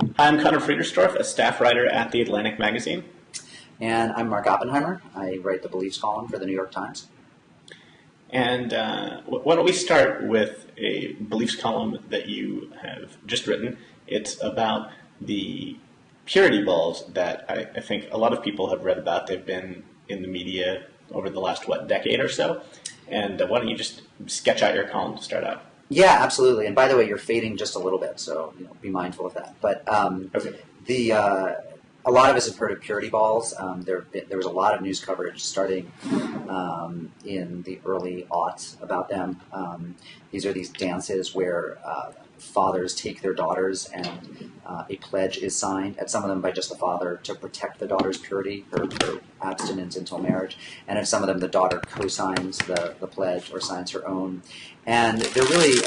Hi, I'm Conor Friedersdorf, a staff writer at The Atlantic magazine. And I'm Mark Oppenheimer. I write the Beliefs column for the New York Times. And why don't we start with a beliefs column that you have just written. It's about the purity balls that I think a lot of people have read about. They've been in the media over the last, decade or so? And why don't you just sketch out your column to start out? Yeah, absolutely. And by the way, you're fading just a little bit, so be mindful of that. But Okay. a lot of us have heard of purity balls. There was a lot of news coverage starting in the early aughts about them. These are these dances where fathers take their daughters and a pledge is signed, at some of them by just the father, to protect the daughter's purity, her abstinence until marriage. And at some of them, the daughter co-signs the pledge or signs her own. And they're really,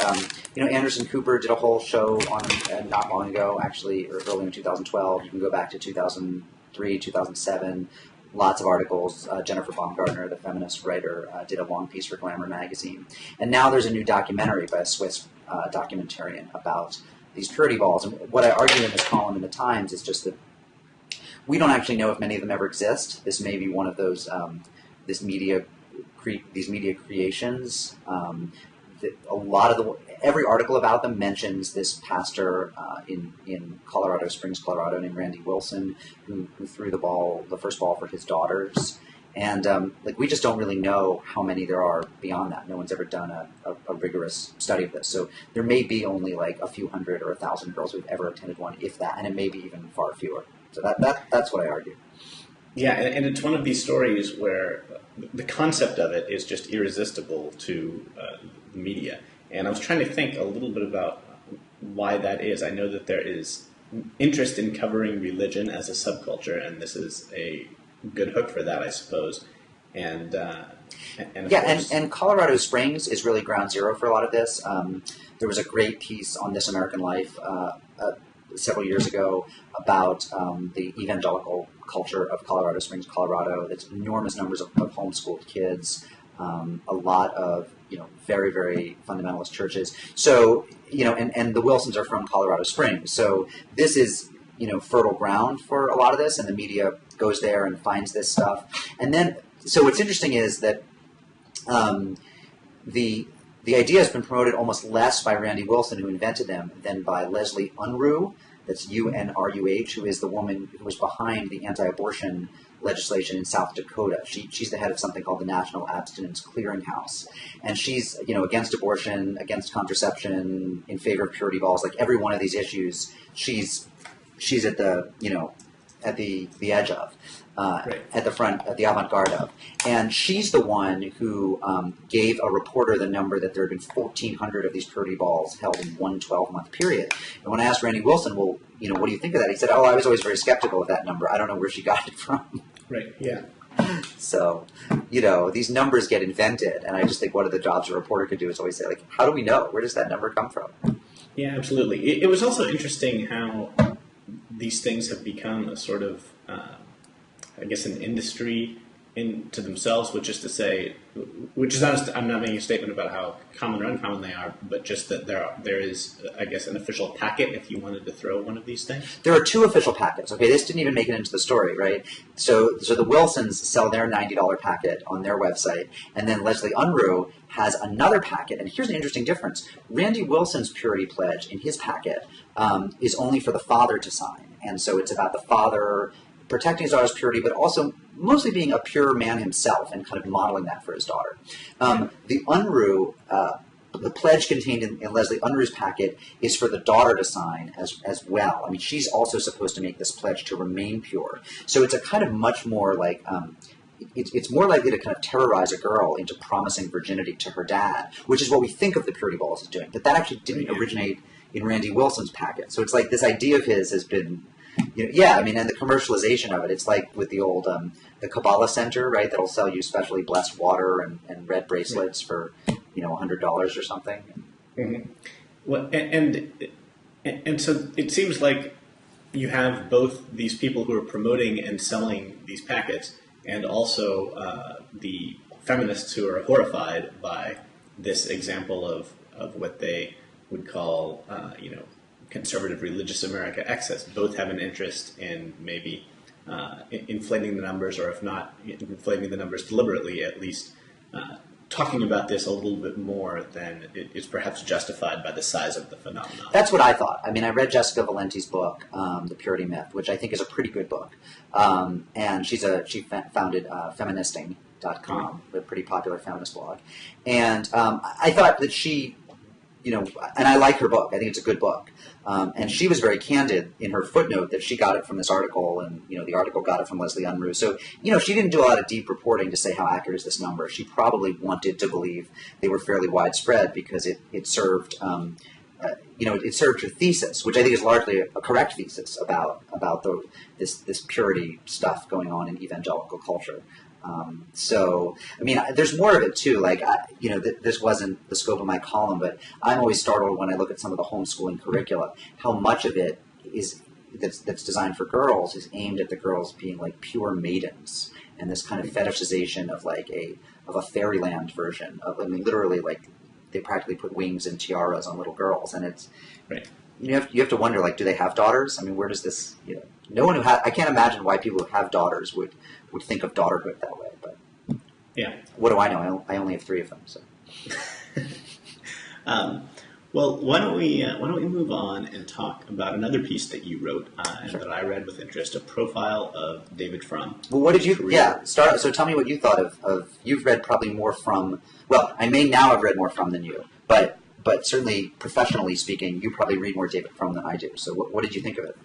Anderson Cooper did a whole show on not long ago, actually, or early in 2012. You can go back to 2003, 2007. Lots of articles. Jennifer Baumgartner, the feminist writer, did a long piece for Glamour magazine. And now there's a new documentary by a Swiss documentarian about these purity balls. And what I argue in this column in the Times is just that we don't actually know if many of them ever exist. This may be one of those these media creations. Every article about them mentions this pastor in Colorado Springs, Colorado, named Randy Wilson, who threw the first ball for his daughters. And we just don't really know how many there are beyond that. No one's ever done a rigorous study of this. So there may be only like a few hundred or 1,000 girls who've ever attended one, if that, and it may be even far fewer. So that's what I argue. Yeah, and it's one of these stories where the concept of it is just irresistible to the media. And I was trying to think a little bit about why that is. I know that there is interest in covering religion as a subculture, and this is a good hook for that, I suppose. And Colorado Springs is really ground zero for a lot of this. There was a great piece on This American Life several years ago about the evangelical culture of Colorado Springs, Colorado. It's enormous numbers of homeschooled kids, a lot of very, very fundamentalist churches. So and the Wilsons are from Colorado Springs. So this is fertile ground for a lot of this, and the media goes there and finds this stuff. And then so what's interesting is that the idea has been promoted almost less by Randy Wilson, who invented them, than by Leslie Unruh, that's UNRUH, who is the woman who was behind the anti-abortion legislation in South Dakota. She's the head of something called the National Abstinence Clearinghouse. And she's, against abortion, against contraception, in favor of purity balls. Like every one of these issues, she's at the, at the edge of. Right. At the front, at the avant-garde of. And she's the one who gave a reporter the number that there had been 1,400 of these purity balls held in one 12-month period. And when I asked Randy Wilson, well, what do you think of that? He said, I was always very skeptical of that number. I don't know where she got it from. Right, yeah. So, these numbers get invented, and I just think one of the jobs a reporter could do is always say, how do we know? Where does that number come from? Yeah, absolutely. It was also interesting how these things have become a sort of an industry into themselves, which is to say, I'm not making a statement about how common or uncommon they are, but just that there is, an official packet if you wanted to throw one of these things. There are two official packets. Okay, this didn't even make it into the story, right? So the Wilsons sell their $90 packet on their website, and then Leslie Unruh has another packet. And here's an interesting difference. Randy Wilson's purity pledge in his packet is only for the father to sign, and so it's about the father protecting his daughter's purity, but also mostly being a pure man himself and kind of modeling that for his daughter. The Unruh, the pledge contained in Leslie Unruh's packet is for the daughter to sign as well. I mean, she's also supposed to make this pledge to remain pure. So it's a kind of much more like, it's more likely to kind of terrorize a girl into promising virginity to her dad, which is what we think of the purity balls as doing. But that actually didn't originate in Randy Wilson's packet. So it's like this idea of his has been... and the commercialization of it, it's like with the old, the Kabbalah Center, right, that'll sell you specially blessed water and red bracelets for, $100 or something. Mm-hmm. Well, and so it seems like you have both these people who are promoting and selling these packets, and also the feminists who are horrified by this example of what they would call, conservative religious America Access both have an interest in maybe inflating the numbers, or if not inflating the numbers deliberately, at least talking about this a little bit more than is perhaps justified by the size of the phenomenon. That's what I thought. I mean, I read Jessica Valenti's book, The Purity Myth, which I think is a pretty good book. And she founded feministing.com, a pretty popular feminist blog. And I thought that she, and I like her book. I think it's a good book. And she was very candid in her footnote that she got it from this article, and the article got it from Leslie Unruh. So she didn't do a lot of deep reporting to say how accurate is this number. She probably wanted to believe they were fairly widespread because it served it served her thesis, which I think is largely a correct thesis about this purity stuff going on in evangelical culture. So, I mean, there's more of it too. Like, this wasn't the scope of my column, but I'm always startled when I look at some of the homeschooling curricula, how much of it that's designed for girls is aimed at the girls being like pure maidens, and this kind of fetishization of like a fairyland version of, I mean, literally like they practically put wings and tiaras on little girls, and it's right. You have to wonder, like, do they have daughters? I mean, where does this? No one I can't imagine why people who have daughters would think of daughterhood that way. But yeah, what do I know? I only have 3 of them. So, well, why don't we move on and talk about another piece that you wrote and that I read with interest, a profile of David Frum. Well, what did you? Yeah, start. So tell me what you thought of. You've read probably more Frum. Well, I may now have read more Frum than you, but certainly professionally speaking, you probably read more David Frum than I do. So what did you think of it?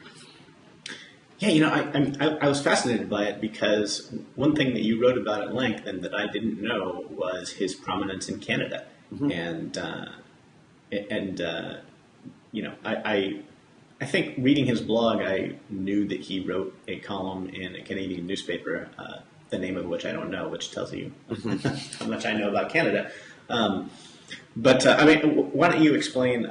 Yeah, I was fascinated by it because one thing that you wrote about at length and that I didn't know was his prominence in Canada. Mm-hmm. I think reading his blog, I knew that he wrote a column in a Canadian newspaper, the name of which I don't know, which tells you how much I know about Canada. But why don't you explain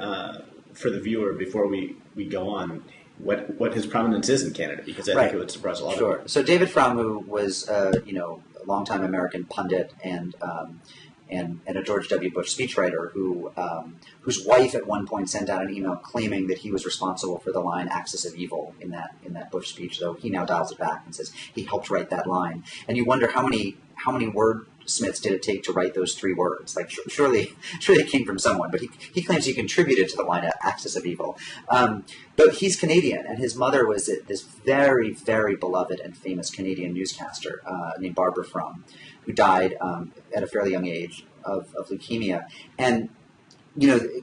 for the viewer before we go on what his prominence is in Canada, because I think it would surprise a lot of people. So David Frum, who was a longtime American pundit and a George W. Bush speechwriter, whose wife at one point sent out an email claiming that he was responsible for the line "axis of evil" in that Bush speech, though he now dials it back and says he helped write that line. And you wonder how many wordsmiths did it take to write those 3 words? Like surely it came from someone, but he claims he contributed to the line "axis of evil." But he's Canadian, and his mother was this very, very beloved and famous Canadian newscaster named Barbara Frum, who died at a fairly young age of leukemia. And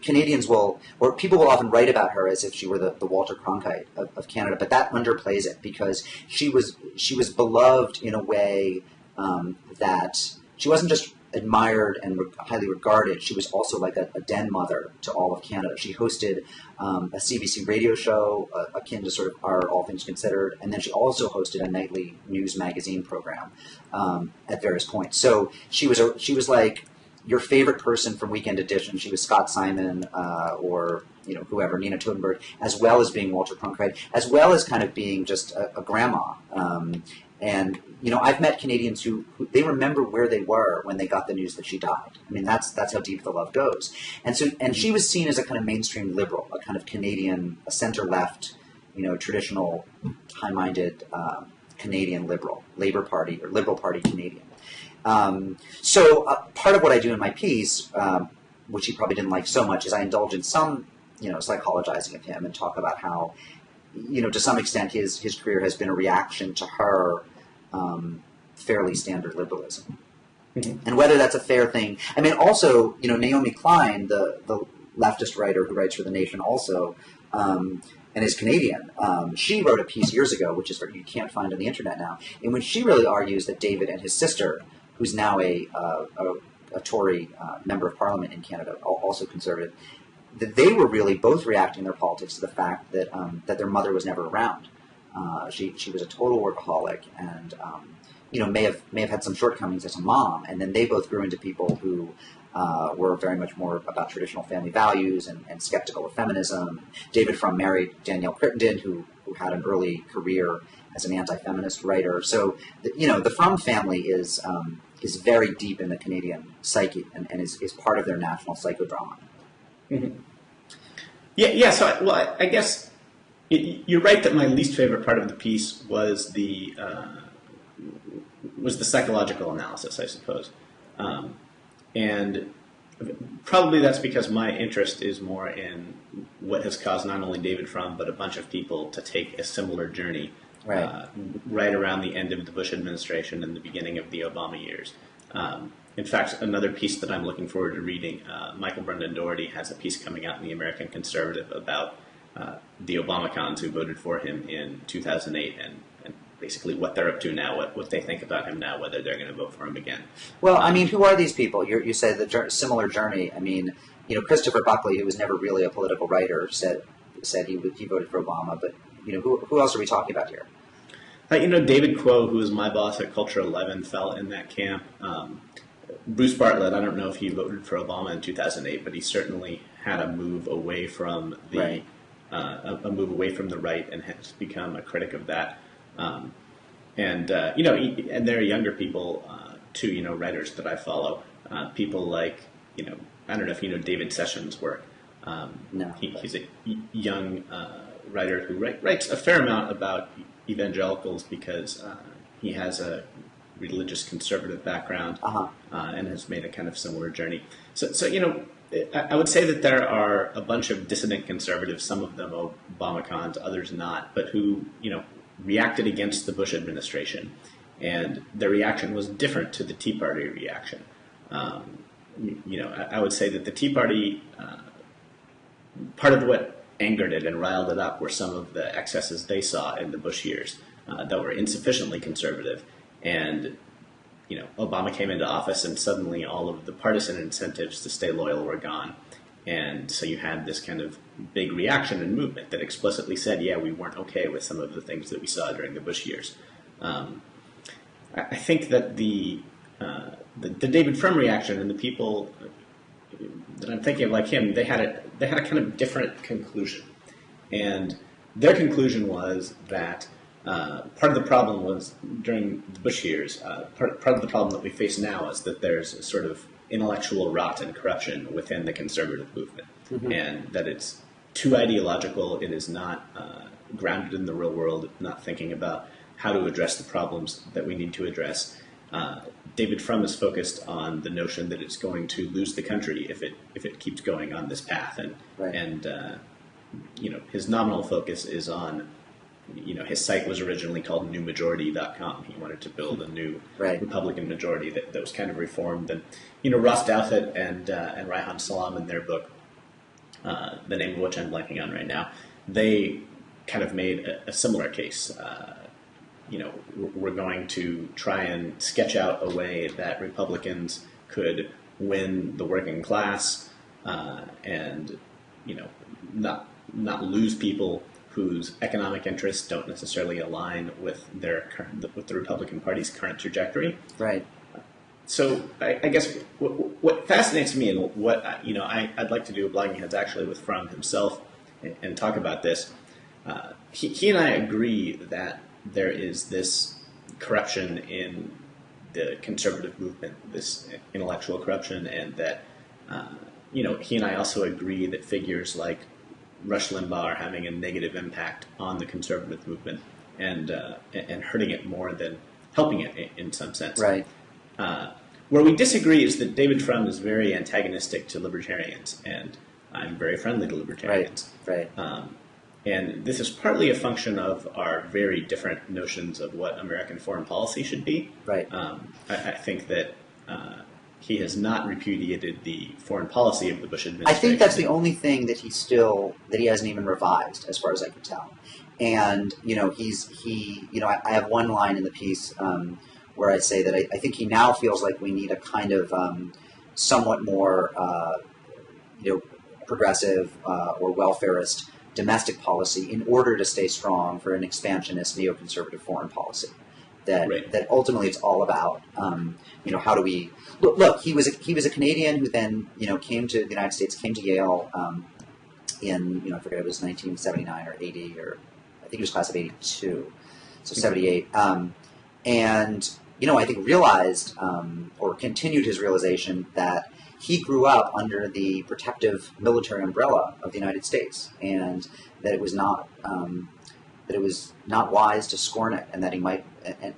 Canadians people will often write about her as if she were the Walter Cronkite of Canada, but that underplays it, because she was beloved in a way that she wasn't just admired and highly regarded. She was also like a den mother to all of Canada. She hosted a CBC radio show akin to sort of our All Things Considered, and then she also hosted a nightly news magazine program at various points. So she was like your favorite person from Weekend Edition. She was Scott Simon or whoever, Nina Totenberg, as well as being Walter Cronkite, as well as kind of being just a grandma. And I've met Canadians who they remember where they were when they got the news that she died. I mean, that's how deep the love goes. And she was seen as a kind of mainstream liberal, a kind of Canadian, a center-left, traditional, high-minded Canadian liberal, Labour Party or Liberal Party Canadian. So part of what I do in my piece, which he probably didn't like so much, is I indulge in some, psychologizing of him and talk about how, to some extent his career has been a reaction to her fairly standard liberalism. Mm-hmm. And whether that's a fair thing. I mean, also, Naomi Klein, the leftist writer who writes for The Nation also, and is Canadian, she wrote a piece years ago, which is you can't find on the internet now, in which she really argues that David and his sister, who's now a Tory member of Parliament in Canada, also conservative, that they were really both reacting in their politics to the fact that that their mother was never around. She was a total workaholic, and may have had some shortcomings as a mom. And then they both grew into people who were very much more about traditional family values and skeptical of feminism. David Frum married Danielle Crittenden, who had an early career as an anti-feminist writer. So the Frum family is very deep in the Canadian psyche and is part of their national psychodrama. Mm-hmm. Yeah. So, I guess you're right that my least favorite part of the piece was the psychological analysis, I suppose, and probably that's because my interest is more in what has caused not only David Frum but a bunch of people to take a similar journey right around the end of the Bush administration and the beginning of the Obama years. In fact, another piece that I'm looking forward to reading, Michael Brendan Doherty has a piece coming out in the American Conservative about the Obamacons who voted for him in 2008 and basically what they're up to now, what they think about him now, whether they're going to vote for him again. Well, I mean, who are these people? You said the similar journey. I mean, Christopher Buckley, who was never really a political writer, said he voted for Obama. But who else are we talking about here? David Quo, who was my boss at Culture 11, fell in that camp. Bruce Bartlett, I don't know if he voted for Obama in 2008, but he certainly had a move away from the right and has become a critic of that. And there are younger people too, writers that I follow. People like, I don't know if you know David Sessions' work. No. He's a young writer who writes a fair amount about evangelicals because he has a religious conservative background and has made a kind of similar journey. So I would say that there are a bunch of dissident conservatives, some of them Obamacons, others not, but who, reacted against the Bush administration. And their reaction was different to the Tea Party reaction. I would say that the Tea Party, part of what angered it and riled it up were some of the excesses they saw in the Bush years that were insufficiently conservative. And, Obama came into office and suddenly all of the partisan incentives to stay loyal were gone. And so you had this kind of big reaction and movement that explicitly said, yeah, we weren't okay with some of the things that we saw during the Bush years. I think that the David Frum reaction and the people that I'm thinking of like him, they had a kind of different conclusion. And their conclusion was that part of the problem was during the Bush years, part of the problem that we face now is that there's a sort of intellectual rot and corruption within the conservative movement, and that it's too ideological. It is not grounded in the real world, not thinking about how to address the problems that we need to address. David Frum is focused on the notion that it's going to lose the country if it keeps going on this path, and his nominal focus is on. His site was originally called newmajority.com. He wanted to build a new Republican majority that was kind of reformed. And, Ross Douthat and Reihan Salam in their book, the name of which I'm blanking on right now, they kind of made a similar case. We're going to try and sketch out a way that Republicans could win the working class and, not lose people whose economic interests don't necessarily align with with the Republican Party's current trajectory. Right. So I guess what fascinates me and what I'd like to do a Blogging Heads actually with Frum himself and talk about this. He and I agree that there is this corruption in the conservative movement, this intellectual corruption, and that he and I also agree that figures like Rush Limbaugh are having a negative impact on the conservative movement and hurting it more than helping it in some sense. Right. Where we disagree is that David Frum is very antagonistic to libertarians, and I'm very friendly to libertarians. Right. And this is partly a function of our very different notions of what American foreign policy should be. Right. I think that he has not repudiated the foreign policy of the Bush administration. I think that's the only thing that he hasn't even revised, as far as I can tell. And I have one line in the piece where I say that I think he now feels like we need a kind of somewhat more progressive or welfarist domestic policy in order to stay strong for an expansionist neoconservative foreign policy. That ultimately it's all about how do we look. He was a Canadian who then came to the United States, came to Yale in I forget, it was 1979 or 80, or I think he was class of 82, so 78, and I think realized or continued his realization that he grew up under the protective military umbrella of the United States, and that it was not wise to scorn it, and that he might,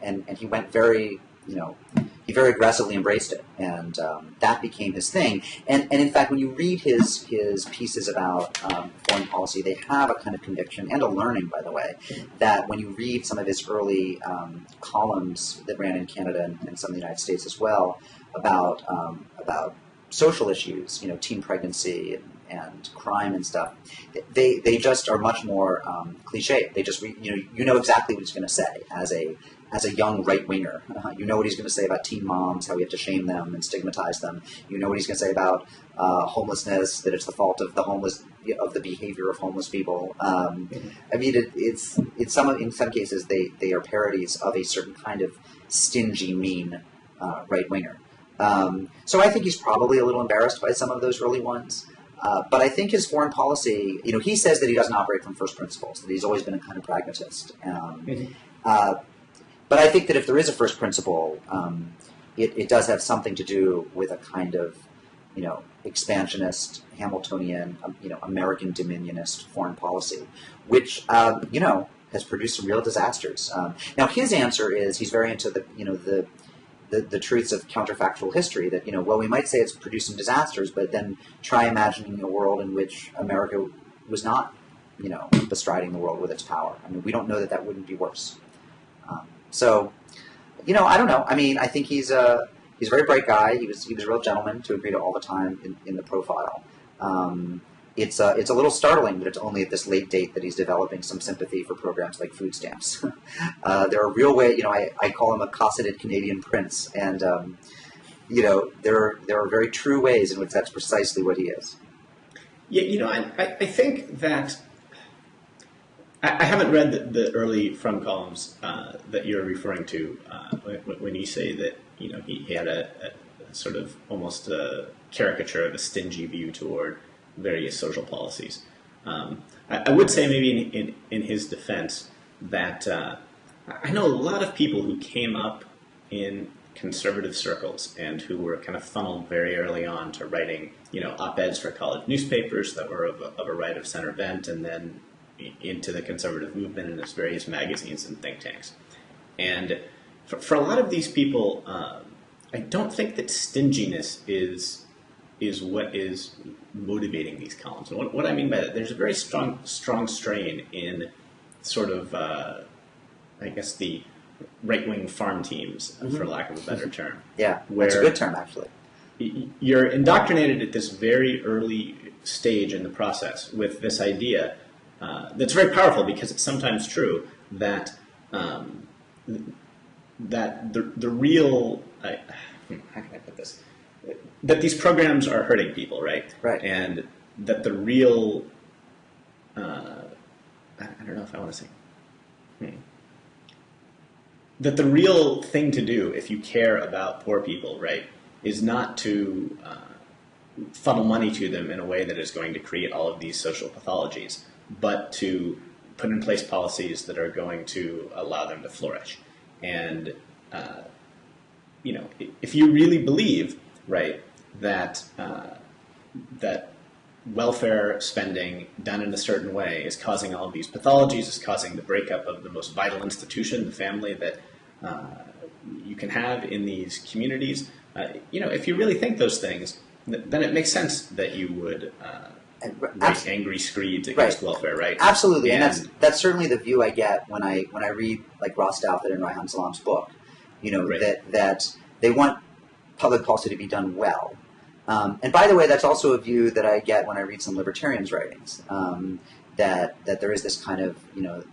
and he went very, he very aggressively embraced it, and that became his thing. And in fact, when you read his pieces about foreign policy, they have a kind of conviction and a learning, by the way, that when you read some of his early columns that ran in Canada and some of the United States as well about social issues, teen pregnancy and crime and stuff, they just are much more cliche. They just you know exactly what he's going to say as a young right-winger. You know what he's going to say about teen moms, how we have to shame them and stigmatize them. You know what he's going to say about homelessness, that it's the fault of the behavior of homeless people. I mean, in some cases they are parodies of a certain kind of stingy, mean right-winger. So I think he's probably a little embarrassed by some of those early ones. But I think his foreign policy, he says that he doesn't operate from first principles, that he's always been a kind of pragmatist. But I think that if there is a first principle, it does have something to do with a kind of, expansionist, Hamiltonian, American dominionist foreign policy, which, has produced some real disasters. Now, his answer is he's very into the truths of counterfactual history, that, we might say it's producing disasters, but then try imagining a world in which America was not, bestriding the world with its power. I mean, we don't know that wouldn't be worse. So, I don't know. I mean, I think he's a very bright guy. He was a real gentleman, to agree to all the time in the profile. It's a little startling that it's only at this late date that he's developing some sympathy for programs like food stamps. There are real ways, I call him a cosseted Canadian prince, and there are very true ways in which that's precisely what he is. Yeah, I think that I haven't read the early Frum columns that you're referring to when you say that he had a sort of almost a caricature of a stingy view toward various social policies. I would say maybe in his defense that I know a lot of people who came up in conservative circles and who were kind of funneled very early on to writing op-eds for college newspapers that were of a right of center bent, and then into the conservative movement in its various magazines and think tanks. And for a lot of these people, I don't think that stinginess is what is motivating these columns. And what I mean by that, there's a very strong strain in sort of, I guess, the right-wing farm teams, for lack of a better term. Yeah, that's a good term, actually. You're indoctrinated at this very early stage in the process with this idea that's very powerful, because it's sometimes true that that the real how can I put this, that these programs are hurting people, right? Right. And that the real I don't know if I want to say that the real thing to do if you care about poor people, right, is not to funnel money to them in a way that is going to create all of these social pathologies, but to put in place policies that are going to allow them to flourish. And, if you really believe, right, that that welfare spending done in a certain way is causing all of these pathologies, is causing the breakup of the most vital institution, the family that you can have in these communities, if you really think those things, then it makes sense that you would write angry screeds against welfare, right? Absolutely, and that's certainly the view I get when I read like Ross Douthat and Reihan Salam's book. That they want public policy to be done well. And by the way, that's also a view that I get when I read some libertarians' writings. That there is this kind of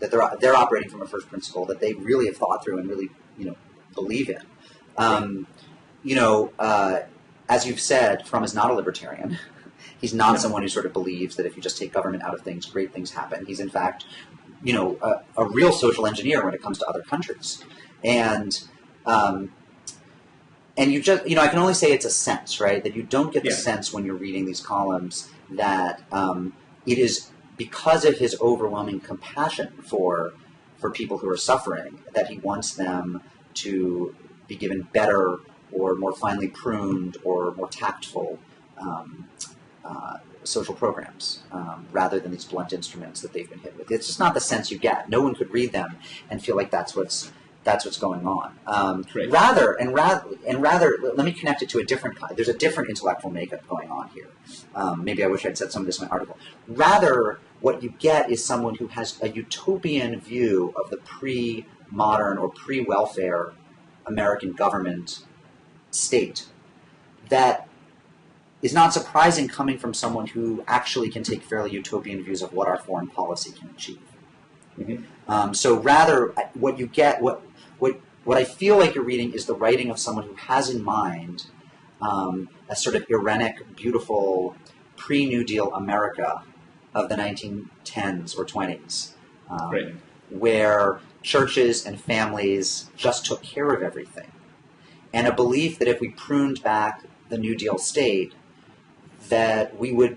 that they're operating from a first principle that they really have thought through and really believe in. As you've said, Frum is not a libertarian. He's not someone who sort of believes that if you just take government out of things, great things happen. He's in fact, a real social engineer when it comes to other countries. And you just, I can only say it's a sense, right? That you don't get the sense when you're reading these columns that it is because of his overwhelming compassion for people who are suffering that he wants them to be given better or more finely pruned or more tactful social programs rather than these blunt instruments that they've been hit with. It's just not the sense you get. No one could read them and feel like that's what's going on. Rather, let me connect it to a different kind. There's a different intellectual makeup going on here. Maybe I wish I'd said some of this in my article. Rather, what you get is someone who has a utopian view of the pre-modern or pre-welfare American government state that is not surprising coming from someone who actually can take fairly utopian views of what our foreign policy can achieve. Mm-hmm. So rather, what you get, what I feel like you're reading is the writing of someone who has in mind a sort of Irenic, beautiful, pre-New Deal America of the 1910s or 20s, where churches and families just took care of everything. And a belief that if we pruned back the New Deal state, that we would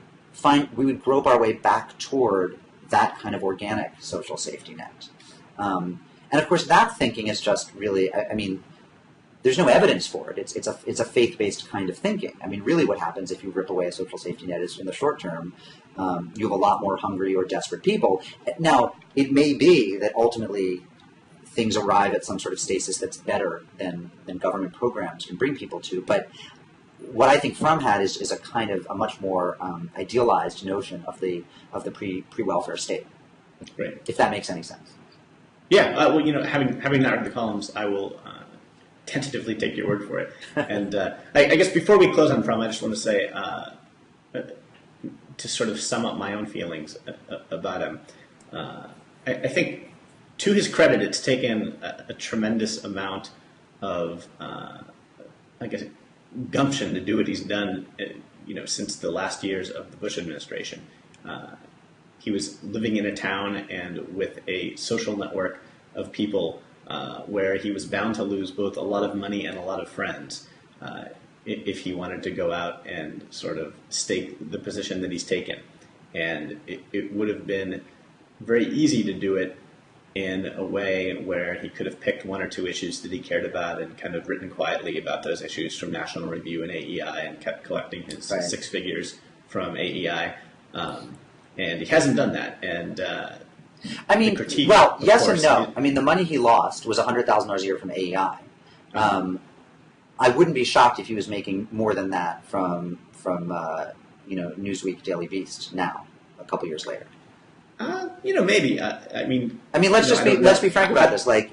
grope our way back toward that kind of organic social safety net. And of course, that thinking is just really, I mean, there's no evidence for it. It's a faith-based kind of thinking. I mean, really what happens if you rip away a social safety net is in the short term, you have a lot more hungry or desperate people. Now, it may be that ultimately things arrive at some sort of stasis that's better than government programs can bring people to. But what I think Frum had is a kind of a much more idealized notion of the pre-welfare state. Right. If that makes any sense. Yeah. Well, having not read the columns, I will tentatively take your word for it. And I guess before we close on Frum, I just want to say, to sort of sum up my own feelings about him, I think to his credit, it's taken a tremendous amount of, I guess, gumption to do what he's done, since the last years of the Bush administration. He was living in a town and with a social network of people where he was bound to lose both a lot of money and a lot of friends if he wanted to go out and sort of stake the position that he's taken. And it would have been very easy to do it in a way where he could have picked one or two issues that he cared about and kind of written quietly about those issues from National Review and AEI and kept collecting his 6 figures from AEI. And he hasn't done that. And I mean, well, yes and no. I mean, the money he lost was $100,000 a year from AEI. I wouldn't be shocked if he was making more than that from Newsweek, Daily Beast now, a couple years later. Maybe. I mean, let's be frank about this. Like,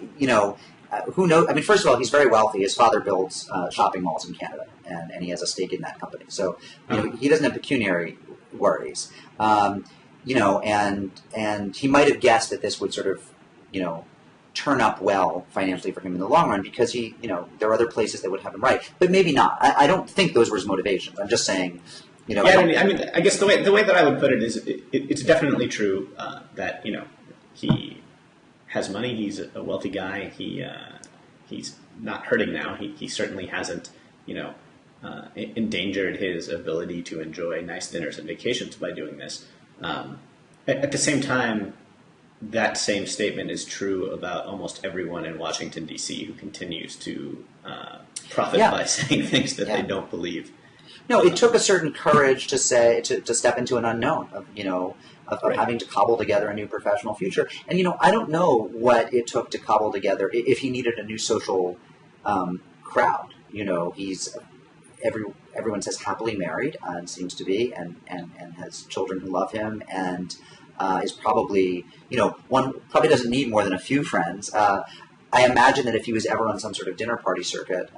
who knows? I mean, first of all, he's very wealthy. His father builds shopping malls in Canada, and he has a stake in that company. So, he doesn't have pecuniary worries. And he might have guessed that this would sort of, turn up well financially for him in the long run because there are other places that would have him right, but maybe not. I don't think those were his motivations. I'm just saying. I guess the way that I would put it is it's definitely true that he has money. He's a wealthy guy. He's not hurting now. He certainly hasn't endangered his ability to enjoy nice dinners and vacations by doing this. At the same time, that same statement is true about almost everyone in Washington D.C. who continues to profit by saying things that they don't believe. No, it took a certain courage to step into an unknown of having to cobble together a new professional future. And I don't know what it took to cobble together if he needed a new social crowd. Everyone says happily married and seems to be, and has children who love him, and is probably one probably doesn't need more than a few friends. I imagine that if he was ever on some sort of dinner party circuit,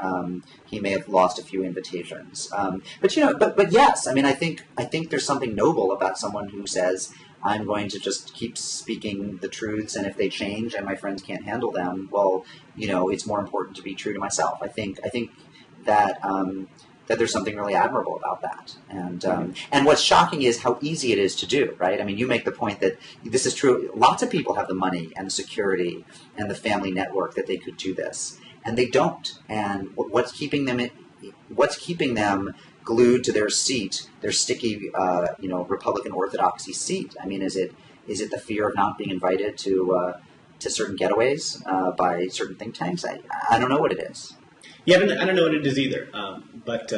he may have lost a few invitations. But yes, I mean, I think there's something noble about someone who says, I'm going to just keep speaking the truths, and if they change and my friends can't handle them, well, it's more important to be true to myself. I think that that there's something really admirable about that. And what's shocking is how easy it is to do, right? I mean, you make the point that this is true. Lots of people have the money and the security and the family network that they could do this, and they don't. And what's keeping them glued to their seat, their sticky, Republican orthodoxy seat? I mean, is it the fear of not being invited to certain getaways by certain think tanks? I don't know what it is. Yeah, I don't know what it is either. But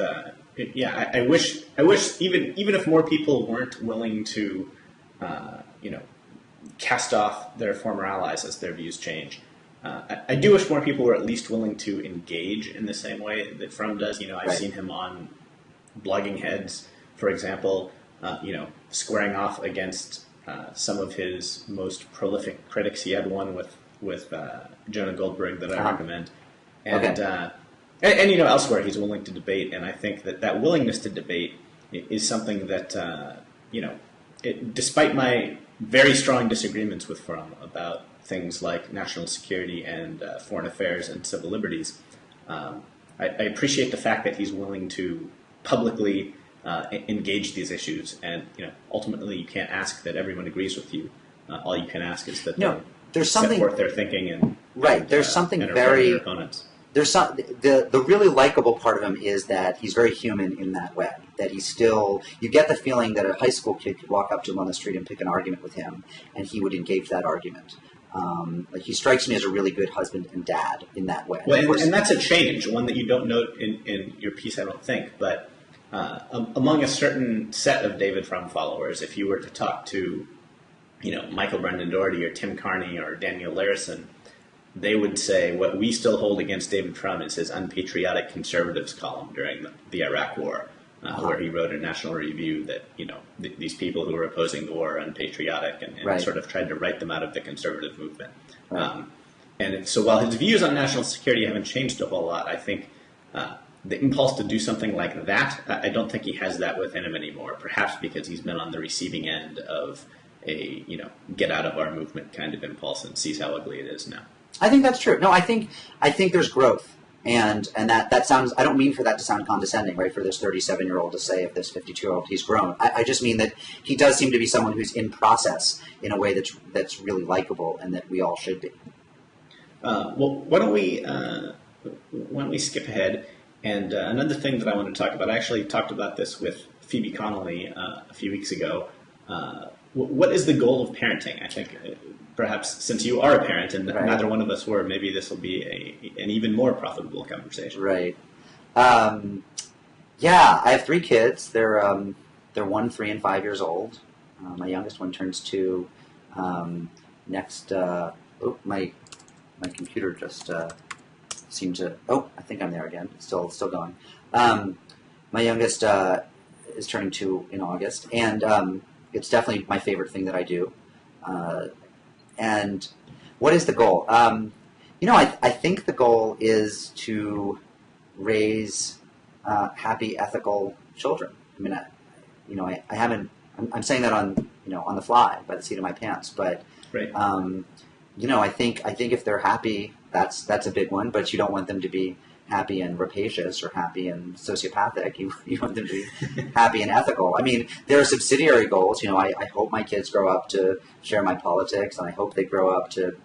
Yeah, I wish even if more people weren't willing to, you know, cast off their former allies as their views change. I do wish more people were at least willing to engage in the same way that Frum does. You know, I've seen him on blogging heads, for example, you know, squaring off against some of his most prolific critics. He had one with Jonah Goldberg that I recommend, and you know, elsewhere he's willing to debate, and I think that willingness to debate is something that you know, despite my very strong disagreements with Frum about things like national security and foreign affairs and civil liberties, I appreciate the fact that he's willing to publicly engage these issues. And you know, ultimately, you can't ask that everyone agrees with you. All you can ask is that there's something set forth their thinking and there's something and very their opponents. There's some the really likable part of him is that he's very human in that way. That he's still, you get the feeling that a high school kid could walk up to him on the street and pick an argument with him, and he would engage that argument. Like, he strikes me as a really good husband and dad in that way. Well, and that's a change, one that you don't note in your piece, I don't think. But among a certain set of David Frum followers, if you were to talk to, you know, Michael Brendan Doherty or Tim Carney or Daniel Larison, they would say what we still hold against David Frum is his unpatriotic conservatives column during the Iraq War, where he wrote in National Review that, you know, these people who were opposing the war are unpatriotic and sort of tried to write them out of the conservative movement. And so while his views on national security haven't changed a whole lot, I think the impulse to do something like that, I don't think he has that within him anymore, perhaps because he's been on the receiving end of a, you know, get out of our movement kind of impulse and sees how ugly it is now. I think that's true. No, I think there's growth, and that sounds. I don't mean for that to sound condescending, right? For this 37-year-old to say of this 52-year-old he's grown. I just mean that he does seem to be someone who's in process in a way that's really likable, and that we all should be. Well, why don't we skip ahead? And another thing that I want to talk about, I actually talked about this with Phoebe Connolly a few weeks ago. What is the goal of parenting? I think perhaps since you are a parent and neither one of us were, maybe this will be an even more profitable conversation. Right. Yeah, I have 3 kids. They're 1, 3, and 5 years old. My youngest one turns 2 next. My computer just seemed to. Oh, I think I'm there again. It's still going. My youngest is turning 2 in August, and it's definitely my favorite thing that I do. And what is the goal? You know, I think the goal is to raise happy, ethical children. I mean, I haven't. I'm saying that on the fly by the seat of my pants. But you know, I think if they're happy, that's a big one. But you don't want them to be happy and rapacious or happy and sociopathic. You want them to be happy and ethical. I mean, there are subsidiary goals. You know, I hope my kids grow up to share my politics, and I hope they grow up to,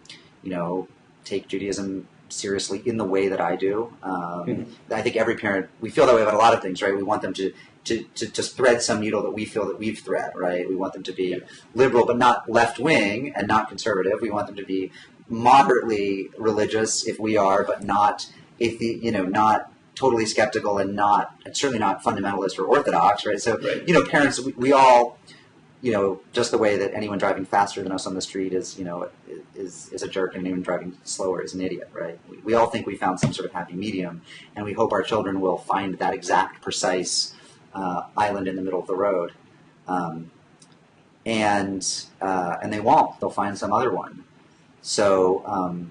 you know, take Judaism seriously in the way that I do. I think every parent, we feel that way about a lot of things, right? We want them to thread some needle that we feel that we've thread, right? We want them to be liberal, but not left-wing and not conservative. We want them to be moderately religious if we are, but not not totally skeptical and certainly not fundamentalist or orthodox, right? So, you know, parents, we all, you know, just the way that anyone driving faster than us on the street is a jerk, and anyone driving slower is an idiot, right? We all think we found some sort of happy medium, and we hope our children will find that exact, precise island in the middle of the road, and they won't. They'll find some other one. So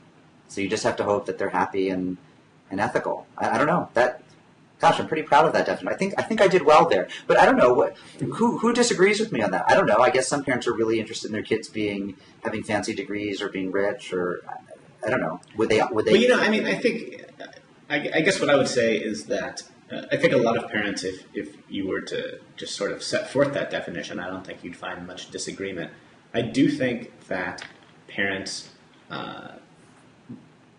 you just have to hope that they're happy and ethical. I don't know that. Gosh, I'm pretty proud of that definition. I think I did well there. But I don't know who disagrees with me on that. I don't know. I guess some parents are really interested in their kids having fancy degrees or being rich, or I don't know. Would they? Well, you know, I mean, I guess what I would say is that I think a lot of parents, if you were to just sort of set forth that definition, I don't think you'd find much disagreement. I do think that parents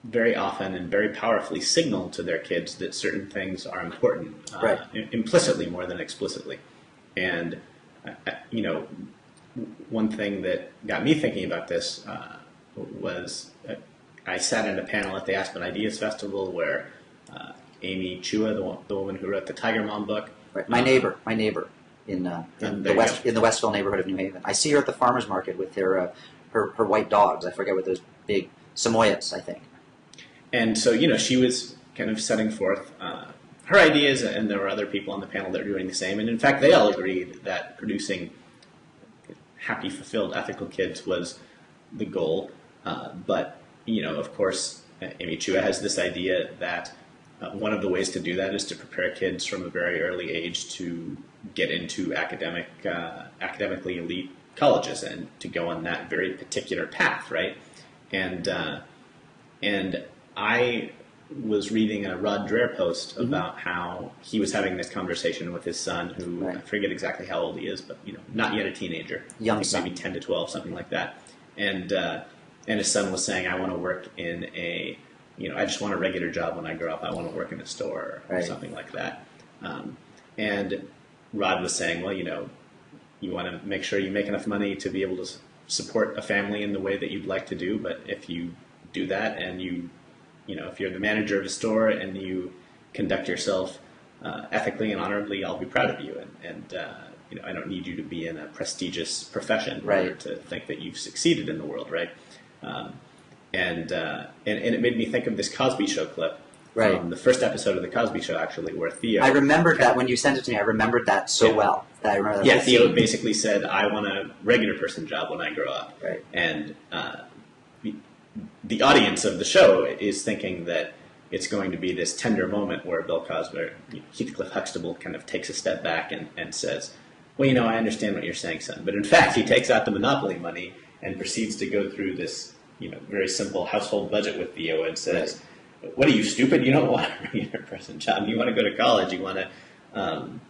very often and very powerfully signal to their kids that certain things are important, implicitly more than explicitly. And, you know, one thing that got me thinking about this was I sat in a panel at the Aspen Ideas Festival where Amy Chua, the woman who wrote the Tiger Mom book, Right. My neighbor in the Westville neighborhood of New Haven. I see her at the farmers market with her white dogs. I forget what those big Samoyeds, I think. And so, she was kind of setting forth her ideas, and there were other people on the panel that were doing the same. And in fact, they all agreed that producing happy, fulfilled, ethical kids was the goal. But, of course, Amy Chua has this idea that one of the ways to do that is to prepare kids from a very early age to get into academically elite colleges and to go on that very particular path, right? And I was reading a Rod Dreher post about how he was having this conversation with his son, who I forget exactly how old he is, but not yet a teenager, young son, maybe 10 to 12, something like that. And his son was saying, "I want to work in a, I just want a regular job when I grow up. I want to work in a store or something like that." And Rod was saying, "Well, you want to make sure you make enough money to be able to support a family in the way that you'd like to do. But if you do that and if you're the manager of a store and you conduct yourself ethically and honorably, I'll be proud of you. And I don't need you to be in a prestigious profession in order to think that you've succeeded in the world, right?" And it made me think of this Cosby Show clip from the first episode of the Cosby Show, actually, where Theo... I remembered that when you sent it to me. I remembered that so well. I remember that Theo basically said, "I want a regular person job when I grow up." Right. And the audience of the show is thinking that it's going to be this tender moment where Bill Cosby, Heathcliff Huxtable, kind of takes a step back and says, "Well, I understand what you're saying, son." But in fact, he takes out the Monopoly money and proceeds to go through this very simple household budget with Theo and says, "What are you, stupid? You don't want a regular person job. You want to go to college. You want to, I'm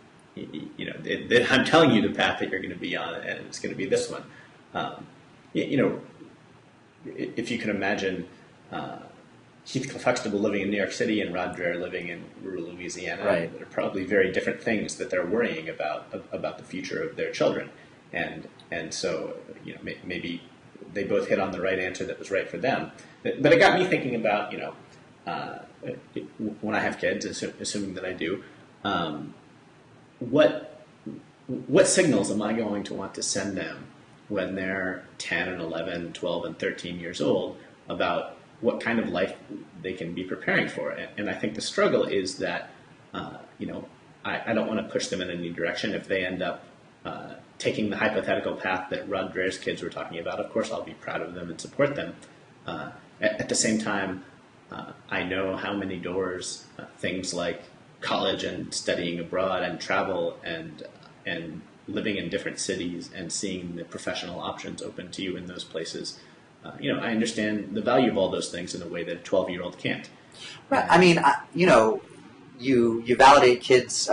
telling you the path that you're going to be on, and it's going to be this one." If you can imagine Heathcliff Huxtable living in New York City and Rod Dreher living in rural Louisiana, they're probably very different things that they're worrying about the future of their children, and so maybe they both hit on the right answer that was right for them. But it got me thinking about when I have kids, assuming that I do, what signals am I going to want to send them when they're 10 and 11, 12 and 13 years old about what kind of life they can be preparing for? And I think the struggle is that, I don't want to push them in any direction. If they end up taking the hypothetical path that Rod Dreher's kids were talking about, of course I'll be proud of them and support them. At the same time, I know how many doors things like college and studying abroad and travel and living in different cities and seeing the professional options open to you in those places. I understand the value of all those things in a way that a 12-year-old can't. Right. I mean, you validate kids'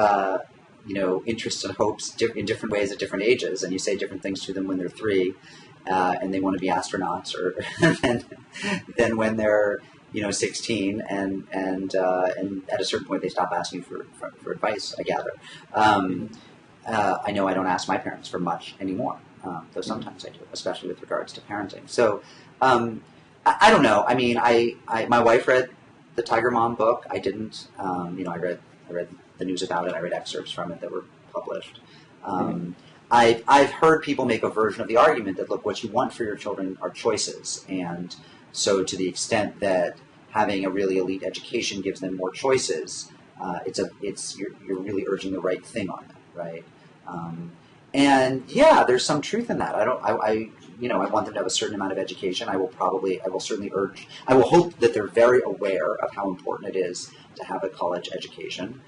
interests and hopes in different ways at different ages, and you say different things to them when they're 3, and they want to be astronauts, or then when they're 16, and at a certain point they stop asking for advice, I gather. I know I don't ask my parents for much anymore, though sometimes I do, especially with regards to parenting. So I don't know. I mean, my wife read the Tiger Mom book. I didn't. I read the news about it. I read excerpts from it that were published. I've heard people make a version of the argument that, look, what you want for your children are choices, and so to the extent that having a really elite education gives them more choices, you're really urging the right thing on them, right? And yeah, there's some truth in that. I want them to have a certain amount of education. I will hope that they're very aware of how important it is to have a college education.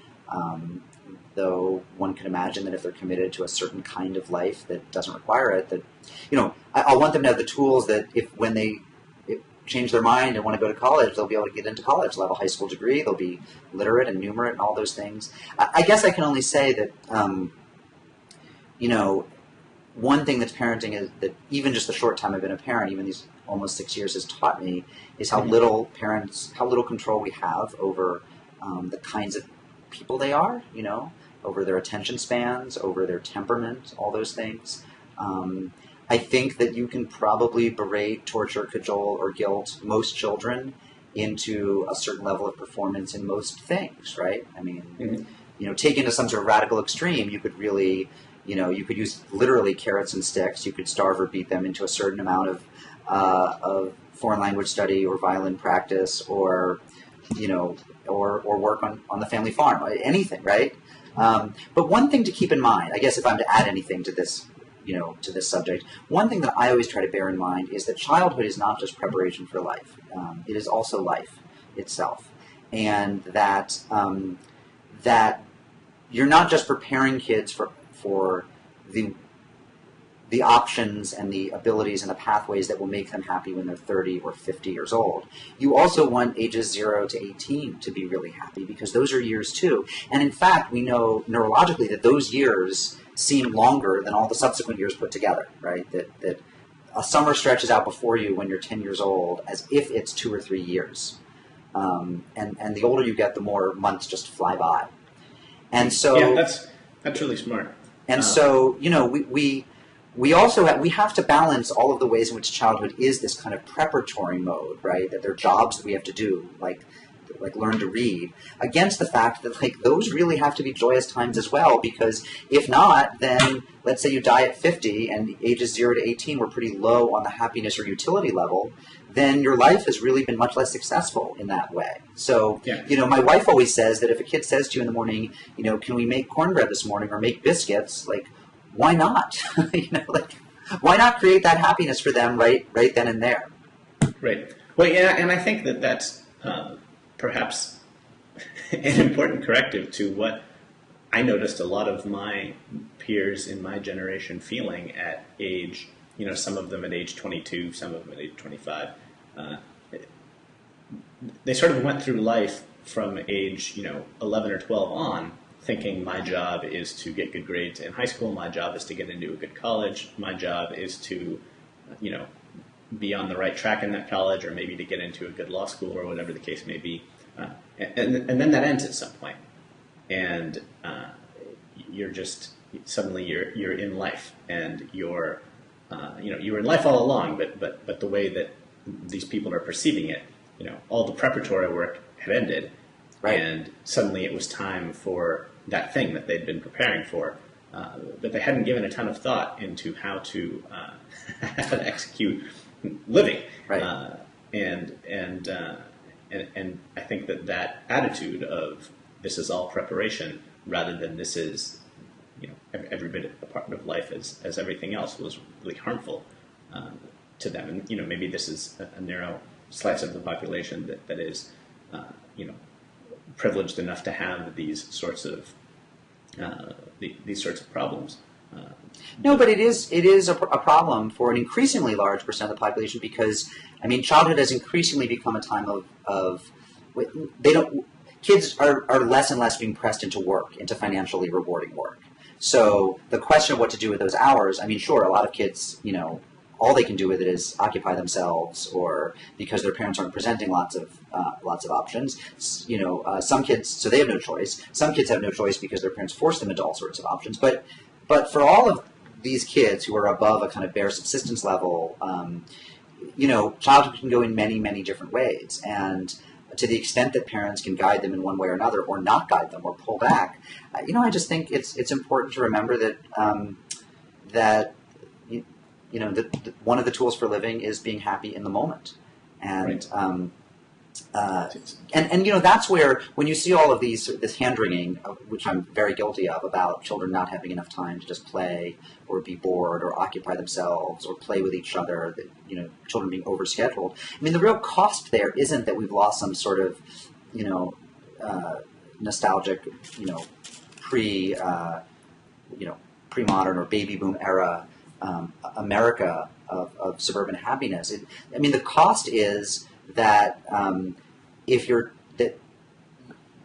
Though one can imagine that if they're committed to a certain kind of life that doesn't require it, that, I want them to have the tools that when they change their mind and want to go to college, they'll be able to get into college. They'll have a high school degree. They'll be literate and numerate and all those things. I guess I can only say that, one thing that's parenting is that even just the short time I've been a parent, even these almost 6 years, has taught me is how little control we have over the kinds of people they are, over their attention spans, over their temperament, all those things. I think that you can probably berate, torture, cajole, or guilt most children into a certain level of performance in most things, right? I mean, taken to some sort of radical extreme, you could really, you could use literally carrots and sticks. You could starve or beat them into a certain amount of foreign language study or violin practice, or work on the family farm, anything, right? But one thing to keep in mind, I guess, if I'm to add anything to this, to this subject, one thing that I always try to bear in mind is that childhood is not just preparation for life. It is also life itself, and that that you're not just preparing kids for the options and the abilities and the pathways that will make them happy when they're 30 or 50 years old. You also want ages 0 to 18 to be really happy, because those are years too. And in fact, we know neurologically that those years seem longer than all the subsequent years put together, right? That a summer stretches out before you when you're 10 years old as if it's 2 or 3 years. And the older you get, the more months just fly by. And so... Yeah, that's really smart. And so, we also have to balance all of the ways in which childhood is this kind of preparatory mode, right? That there are jobs that we have to do, like learn to read, against the fact that those really have to be joyous times as well, because if not, then let's say you die at 50 and ages 0 to 18 were pretty low on the happiness or utility level, then your life has really been much less successful in that way. So, my wife always says that if a kid says to you in the morning, can we make cornbread this morning or make biscuits, why not? Why not create that happiness for them right then and there? Right. Well, yeah, and I think that that's perhaps an important corrective to what I noticed a lot of my peers in my generation feeling at age, some of them at age 22, some of them at age 25. They sort of went through life from age, 11 or 12 on, thinking my job is to get good grades in high school, my job is to get into a good college, my job is to, be on the right track in that college, or maybe to get into a good law school, or whatever the case may be. And then that ends at some point. And you're just, suddenly you're in life, and you were in life all along, but the way that these people are perceiving it, all the preparatory work had ended, right. And suddenly it was time for that thing that they'd been preparing for, but they hadn't given a ton of thought into how to execute living. Right. And I think that attitude of this is all preparation rather than this is, every bit a part of life as everything else, was really harmful to them. And maybe this is a narrow slice of the population that is privileged enough to have these sorts of problems. No, but it is a problem for an increasingly large percent of the population, because childhood has increasingly become a time of kids are less and less being pressed into work, into financially rewarding work. So the question of what to do with those hours, sure, a lot of kids, all they can do with it is occupy themselves, or because their parents aren't presenting lots of options. Some kids, so they have no choice. Some kids have no choice because their parents force them into all sorts of options. But for all of these kids who are above a kind of bare subsistence level, childhood can go in many, many different ways. And to the extent that parents can guide them in one way or another, or not guide them, or pull back, I just think it's important to remember that one of the tools for living is being happy in the moment. And right. And that's where, when you see all of this hand-wringing, which I'm very guilty of, about children not having enough time to just play, or be bored, or occupy themselves, or play with each other, children being overscheduled. the real cost there isn't that we've lost some sort of, nostalgic, pre-modern or baby boom era America of suburban happiness. The cost is that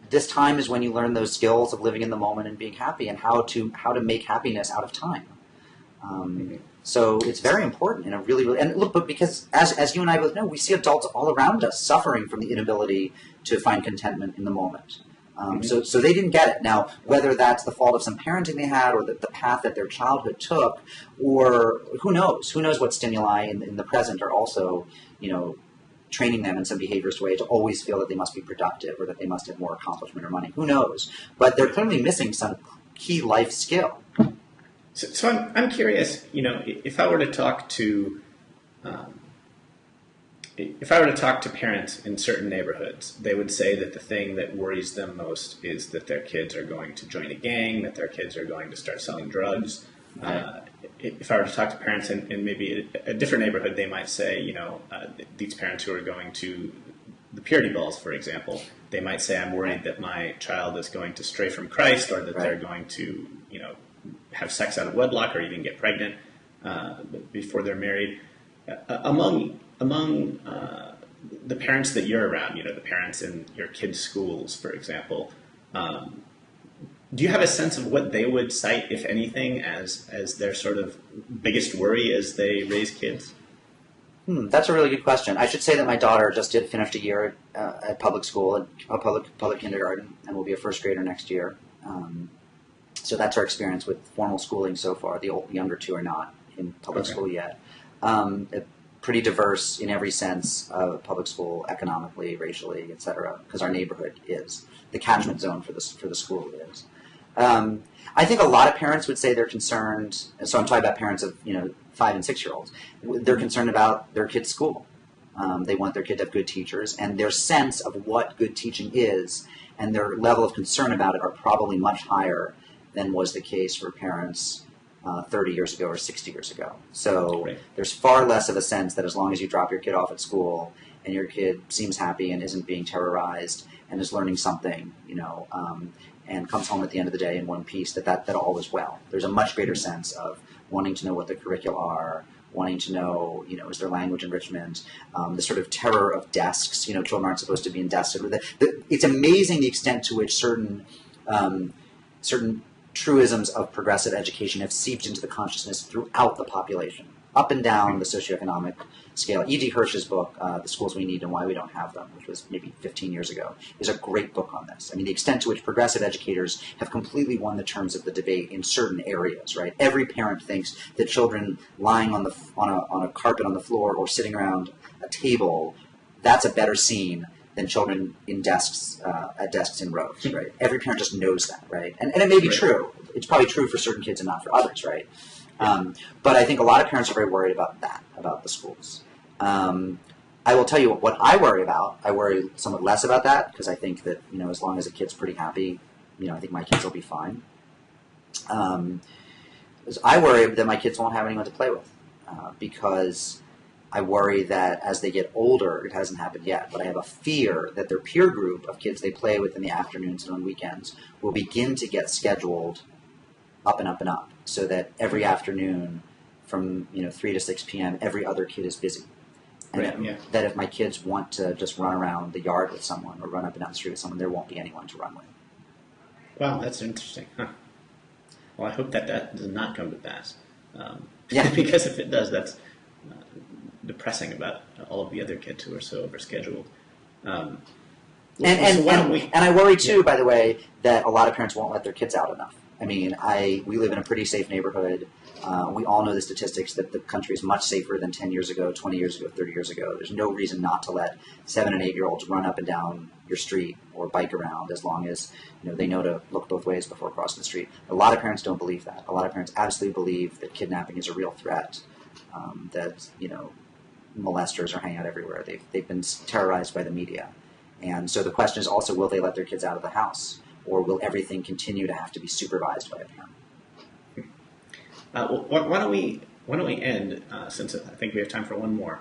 this time is when you learn those skills of living in the moment and being happy, and how to make happiness out of time. So it's very important, and look, because as you and I both know, we see adults all around us suffering from the inability to find contentment in the moment. So they didn't get it. Now, whether that's the fault of some parenting they had, or the path that their childhood took, or who knows what stimuli in the present are also, training them in some behaviorist way to always feel that they must be productive or that they must have more accomplishment or money. Who knows? But they're clearly missing some key life skill. So I'm curious, if I were to talk to parents in certain neighborhoods, they would say that the thing that worries them most is that their kids are going to join a gang, that their kids are going to start selling drugs. Right. If I were to talk to parents in maybe a different neighborhood, they might say, these parents who are going to the purity balls, for example, they might say, I'm worried that my child is going to stray from Christ, or that they're going to, have sex out of wedlock, or even get pregnant before they're married. Among the parents that you're around, the parents in your kids' schools, for example, do you have a sense of what they would cite, if anything, as their sort of biggest worry as they raise kids? That's a really good question. I should say that my daughter just finished a year at public school, a public kindergarten, and will be a first grader next year. So that's our experience with formal schooling so far. The younger two are not in public school yet. Pretty diverse in every sense of public school, economically, racially, et cetera, because our neighborhood is. The catchment zone for the school is. I think a lot of parents would say they're concerned, so I'm talking about parents of 5 and 6 year olds, they're concerned about their kid's school. They want their kid to have good teachers, and their sense of what good teaching is and their level of concern about it are probably much higher than was the case for parents 30 years ago or 60 years ago. So there's far less of a sense that as long as you drop your kid off at school and your kid seems happy and isn't being terrorized and is learning something, and comes home at the end of the day in one piece, that all is well. There's a much greater sense of wanting to know what the curricula are, wanting to know, is there language enrichment, the sort of terror of desks. Children aren't supposed to be in desks. It's amazing the extent to which certain truisms of progressive education have seeped into the consciousness throughout the population, up and down the socioeconomic scale. E.D. Hirsch's book, The Schools We Need and Why We Don't Have Them, which was maybe 15 years ago, is a great book on this. I mean, the extent to which progressive educators have completely won the terms of the debate in certain areas, right? Every parent thinks that children lying on a carpet on the floor or sitting around a table, that's a better scene than children in desks, at desks in rows, right? Every parent just knows that, right? And it may be true. It's probably true for certain kids and not for others, right? But I think a lot of parents are very worried about that, about the schools. I will tell you what I worry about. I worry somewhat less about that because I think that, as long as a kid's pretty happy, I think my kids will be fine. I worry that my kids won't have anyone to play with because I worry that as they get older, it hasn't happened yet, but I have a fear that their peer group of kids they play with in the afternoons and on weekends will begin to get scheduled up and up and up, so that every afternoon from 3 to 6 p.m. every other kid is busy. And that if my kids want to just run around the yard with someone or run up and down the street with someone, there won't be anyone to run with. Wow, that's interesting. Huh. Well, I hope that does not come to pass. Because if it does, that's depressing about all of the other kids who are so overscheduled. And I worry too, by the way, that a lot of parents won't let their kids out enough. I mean, we live in a pretty safe neighborhood. We all know the statistics that the country is much safer than 10 years ago, 20 years ago, 30 years ago. There's no reason not to let 7 and 8 year olds run up and down your street or bike around as long as they know to look both ways before crossing the street. A lot of parents don't believe that. A lot of parents absolutely believe that kidnapping is a real threat, that molesters are hanging out everywhere. They've been terrorized by the media. And so the question is also, will they let their kids out of the house? Or will everything continue to have to be supervised by a parent? Why don't we end, since I think we have time for one more.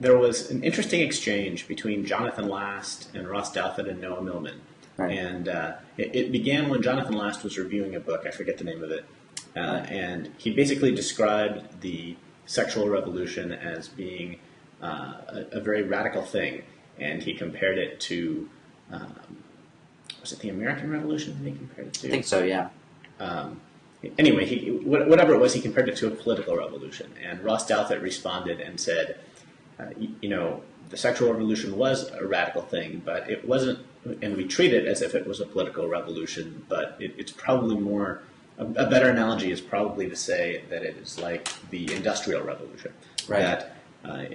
There was an interesting exchange between Jonathan Last and Ross Douthat and Noah Millman. Right. And it began when Jonathan Last was reviewing a book, I forget the name of it, and he basically described the sexual revolution as being a very radical thing, and he compared it to, was it the American Revolution that he compared it to? I think so, yeah. Anyway, whatever it was, he compared it to a political revolution, and Ross Douthat responded and said, the sexual revolution was a radical thing, but it wasn't, and we treat it as if it was a political revolution, but it's probably more, a better analogy is probably to say that it is like the Industrial Revolution. Right. That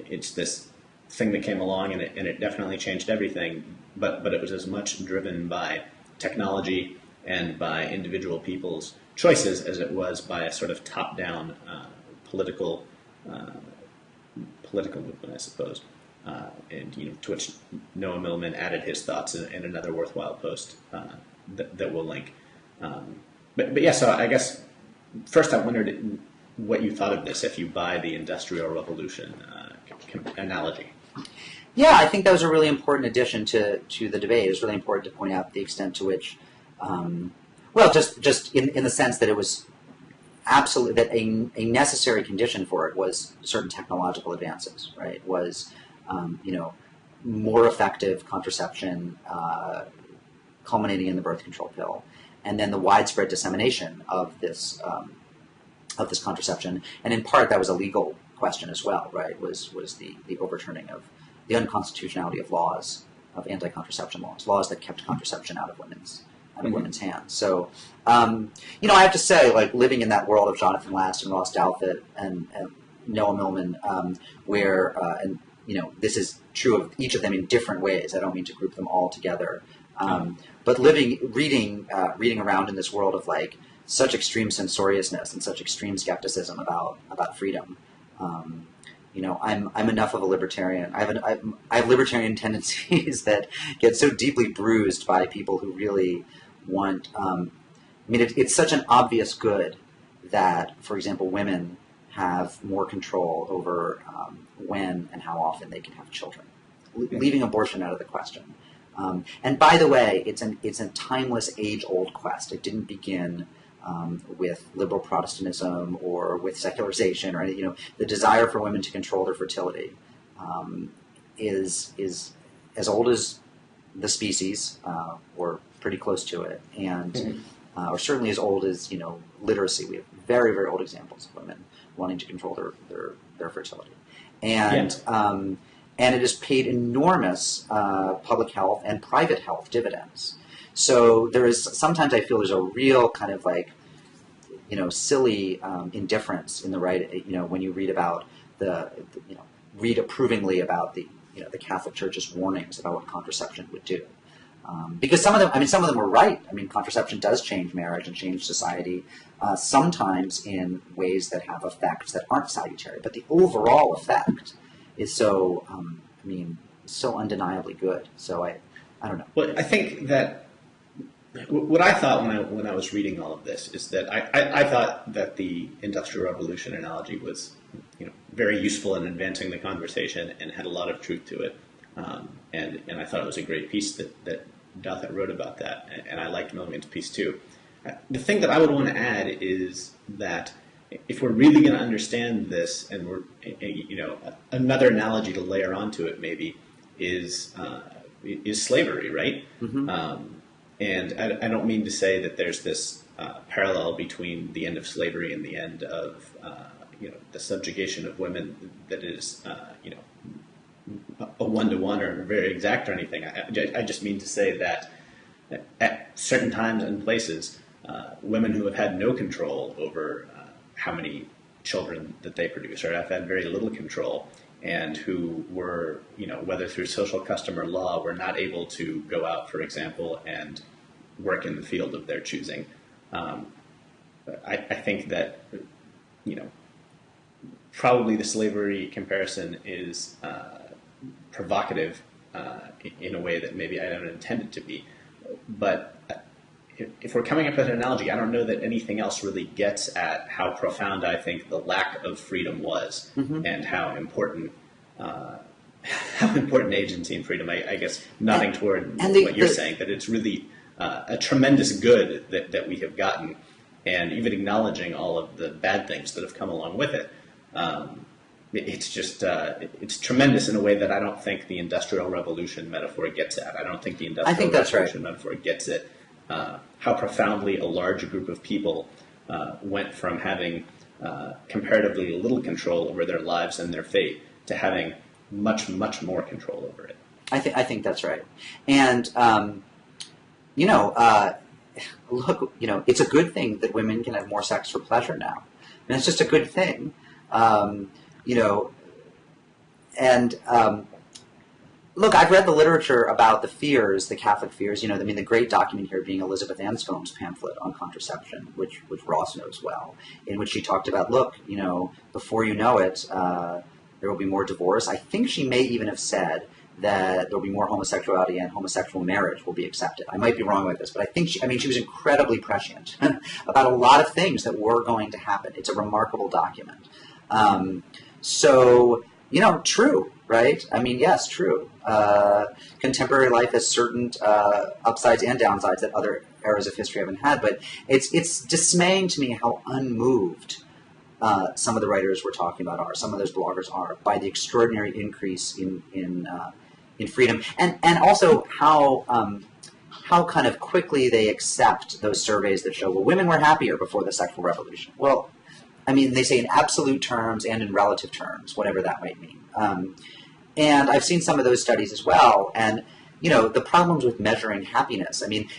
it's this thing that came along, and it definitely changed everything. But it was as much driven by technology and by individual people's choices as it was by a sort of top-down political movement, I suppose. And to which Noah Millman added his thoughts in another worthwhile post that we'll link. But yeah, so I guess first I wondered what you thought of this, if you buy the Industrial Revolution analogy. Yeah, I think that was a really important addition to the debate. It was really important to point out the extent to which, just in the sense that it was absolutely, that a necessary condition for it was certain technological advances, right? Was, more effective contraception culminating in the birth control pill, and then the widespread dissemination of this contraception. And in part, that was a legal question as well, right? Was the overturning of the unconstitutionality of laws, of anti-contraception laws that kept contraception out of women's hands. So, I have to say, like, living in that world of Jonathan Last and Ross Douthat and Noah Millman, where this is true of each of them in different ways. I don't mean to group them all together, but reading around in this world of like such extreme censoriousness and such extreme skepticism about freedom. I'm enough of a libertarian. I have libertarian tendencies that get so deeply bruised by people who really want. It's such an obvious good that, for example, women have more control over when and how often they can have children, leaving abortion out of the question. And by the way, it's a timeless, age-old quest. It didn't begin with liberal Protestantism or with secularization or anything. The desire for women to control their fertility is as old as the species, or pretty close to it, and or certainly as old as literacy. We have very, very old examples of women wanting to control their fertility, and it has paid enormous public health and private health dividends. So sometimes I feel there's a real kind of like, silly indifference in the right, when you read about read approvingly about the Catholic Church's warnings about what contraception would do. Because some of them were right. Contraception does change marriage and change society, sometimes in ways that have effects that aren't salutary. But the overall effect is so, so undeniably good. So I don't know. Well, I think that what I thought when I was reading all of this is that I thought that the Industrial Revolution analogy was very useful in advancing the conversation and had a lot of truth to it, and I thought it was a great piece that Douthat wrote about that, and I liked Millman's piece too. The thing that I would want to add is that if we're really going to understand this, and we're another analogy to layer onto it maybe is slavery, right? Mm-hmm. And I don't mean to say that there's this parallel between the end of slavery and the end of the subjugation of women that is a one-to-one or very exact or anything. I just mean to say that at certain times and places, women who have had no control over how many children that they produce, or have had very little control, and who were, whether through social custom or law, were not able to go out, for example, and work in the field of their choosing. I think that, probably the slavery comparison is provocative in a way that maybe I don't intend it to be. But if we're coming up with an analogy, I don't know that anything else really gets at how profound I think the lack of freedom was, mm-hmm. and how important agency and freedom. I guess nodding toward what you're saying, that it's really a tremendous good that we have gotten, and even acknowledging all of the bad things that have come along with it. It's just it's tremendous in a way that I don't think the Industrial Revolution metaphor gets at. I don't think the Industrial Revolution metaphor gets at how profoundly a large group of people went from having comparatively little control over their lives and their fate to having much, much more control over it. I think that's right. And, look, it's a good thing that women can have more sex for pleasure now. And it's just a good thing. Look, I've read the literature about the fears, the Catholic fears. I mean, the great document here being Elizabeth Anscombe's pamphlet on contraception, which Ross knows well, in which she talked about, look, before you know it, there will be more divorce. I think she may even have said that there will be more homosexuality and homosexual marriage will be accepted. I might be wrong with this, but I think she was incredibly prescient about a lot of things that were going to happen. It's a remarkable document. True, right? I mean, yes, true. Contemporary life has certain upsides and downsides that other eras of history haven't had, but it's dismaying to me how unmoved some of the writers we're talking about are, some of those bloggers are, by the extraordinary increase in freedom, and also how kind of quickly they accept those surveys that show, well, women were happier before the sexual revolution. Well, I mean, they say in absolute terms and in relative terms, whatever that might mean. And I've seen some of those studies as well. And, the problems with measuring happiness, I mean,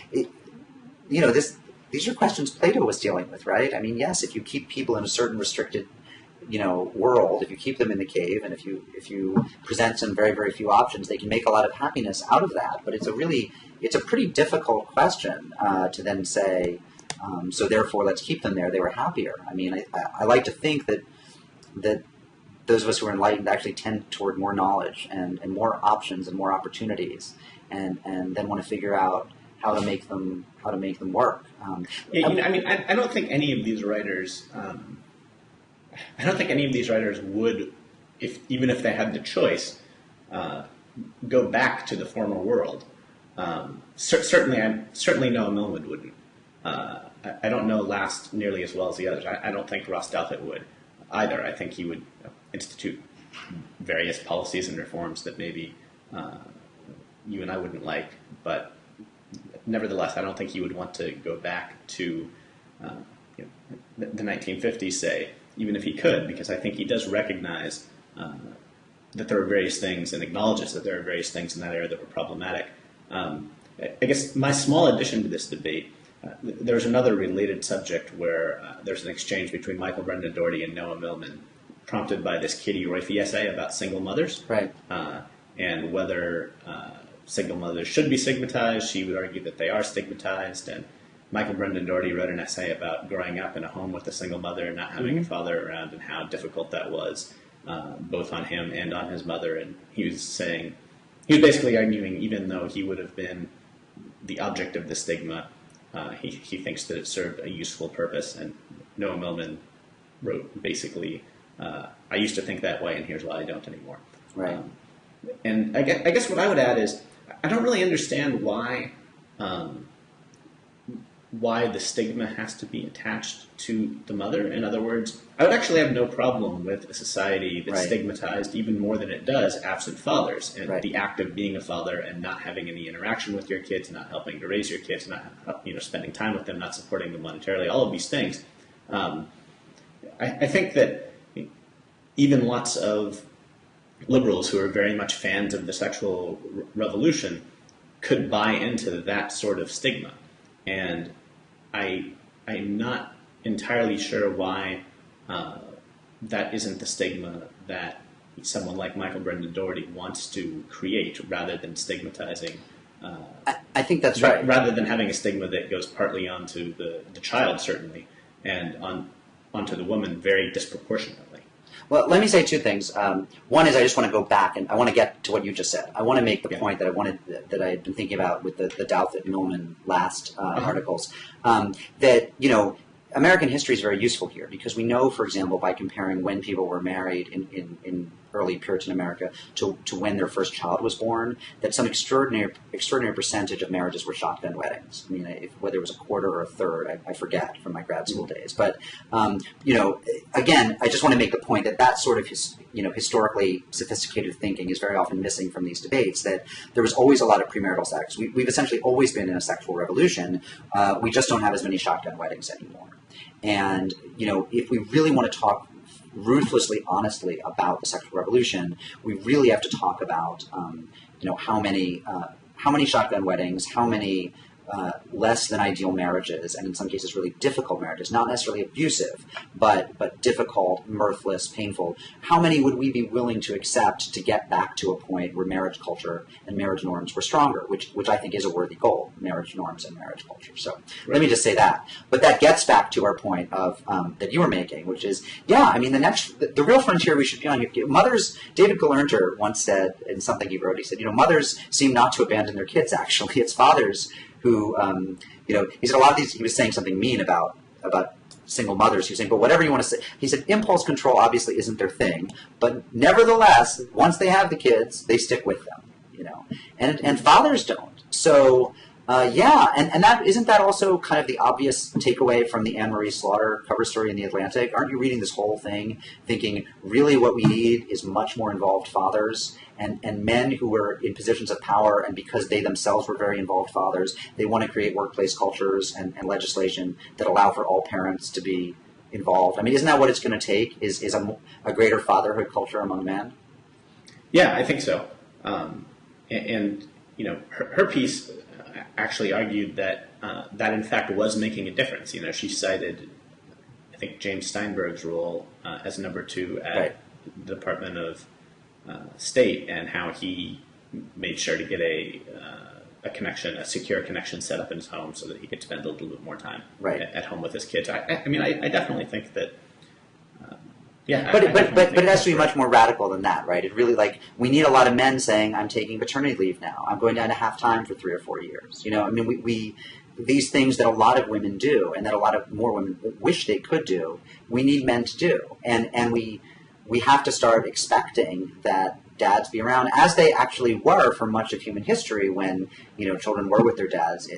these are questions Plato was dealing with, right? I mean, yes, if you keep people in a certain restricted, world, if you keep them in the cave and if you present some very, very few options, they can make a lot of happiness out of that. But it's a pretty difficult question to then say, so therefore let's keep them there. They were happier. I mean, I like to think that those of us who are enlightened actually tend toward more knowledge and more options and more opportunities, and then want to figure out how to make them work. I don't think any of these writers. I don't think any of these writers would, even if they had the choice, go back to the former world. Certainly Noah Millman wouldn't. I don't know Last nearly as well as the others. I don't think Ross Douthat would either. I think he would institute various policies and reforms that maybe you and I wouldn't like, but nevertheless, I don't think he would want to go back to the 1950s, say, even if he could, because I think he does recognize that there are various things and acknowledges that there are various things in that era that were problematic. I guess my small addition to this debate, there's another related subject where there's an exchange between Michael Brendan Doherty and Noah Millman, prompted by this Katie Roiphe essay about single mothers, right? And whether single mothers should be stigmatized. She would argue that they are stigmatized, and Michael Brendan Doherty wrote an essay about growing up in a home with a single mother and not having a father around, and how difficult that was, both on him and on his mother. And he was basically arguing, even though he would have been the object of the stigma, he thinks that it served a useful purpose. And Noah Millman wrote basically, I used to think that way, and here's why I don't anymore. Right. And I guess what I would add is, I don't really understand why the stigma has to be attached to the mother. In other words, I would actually have no problem with a society that's stigmatized even more than it does absent fathers, and the act of being a father and not having any interaction with your kids, not helping to raise your kids, not spending time with them, not supporting them monetarily, all of these things. I think that even lots of liberals who are very much fans of the sexual revolution could buy into that sort of stigma. And I'm not entirely sure why that isn't the stigma that someone like Michael Brendan Doherty wants to create, rather than stigmatizing. I think that's right. Rather than having a stigma that goes partly onto the child, certainly, and onto the woman very disproportionately. Well, let me say two things. One is I just want to go back, and I want to get to what you just said. I want to make the point that I had been thinking about with the Douthat Millman last articles, that American history is very useful here, because we know, for example, by comparing when people were married in early Puritan America to when their first child was born, that some extraordinary percentage of marriages were shotgun weddings. I mean, whether it was a quarter or a third, I forget from my grad school days. But again, I just want to make the point that sort of historically sophisticated thinking is very often missing from these debates. That there was always a lot of premarital sex. We've essentially always been in a sexual revolution. We just don't have as many shotgun weddings anymore. And if we really want to talk ruthlessly, honestly about the sexual revolution, we really have to talk about how many shotgun weddings, how many less than ideal marriages, and in some cases really difficult marriages, not necessarily abusive, but difficult, mirthless, painful, how many would we be willing to accept to get back to a point where marriage culture and marriage norms were stronger, which I think is a worthy goal, marriage norms and marriage culture. So let me just say that. But that gets back to our point of that you were making, which is, the real frontier we should be on here. Mothers, David Galernter once said in something he wrote, he said, mothers seem not to abandon their kids, actually. It's fathers who, he said a lot of these, he was saying something mean about single mothers. He was saying, but whatever you want to say, he said, impulse control obviously isn't their thing, but nevertheless, once they have the kids, they stick with them, and fathers don't. So, and that isn't that also kind of the obvious takeaway from the Anne-Marie Slaughter cover story in The Atlantic? Aren't you reading this whole thing thinking really what we need is much more involved fathers and men who were in positions of power, and because they themselves were very involved fathers, they want to create workplace cultures and legislation that allow for all parents to be involved. I mean, isn't that what it's going to take, is a greater fatherhood culture among men? Yeah, I think so. Her piece actually argued that that in fact was making a difference. She cited, I think, James Steinberg's role as number 2 at the Department of State, and how he made sure to get a secure connection set up in his home so that he could spend a little bit more time at home with his kids. I definitely think that. But it has to be much more radical than that, right? It really, we need a lot of men saying, I'm taking paternity leave now. I'm going down to half time for 3 or 4 years. We these things that a lot of women do, and that a lot of more women wish they could do, we need men to do. And we have to start expecting that dads be around, as they actually were for much of human history, when children were with their dads,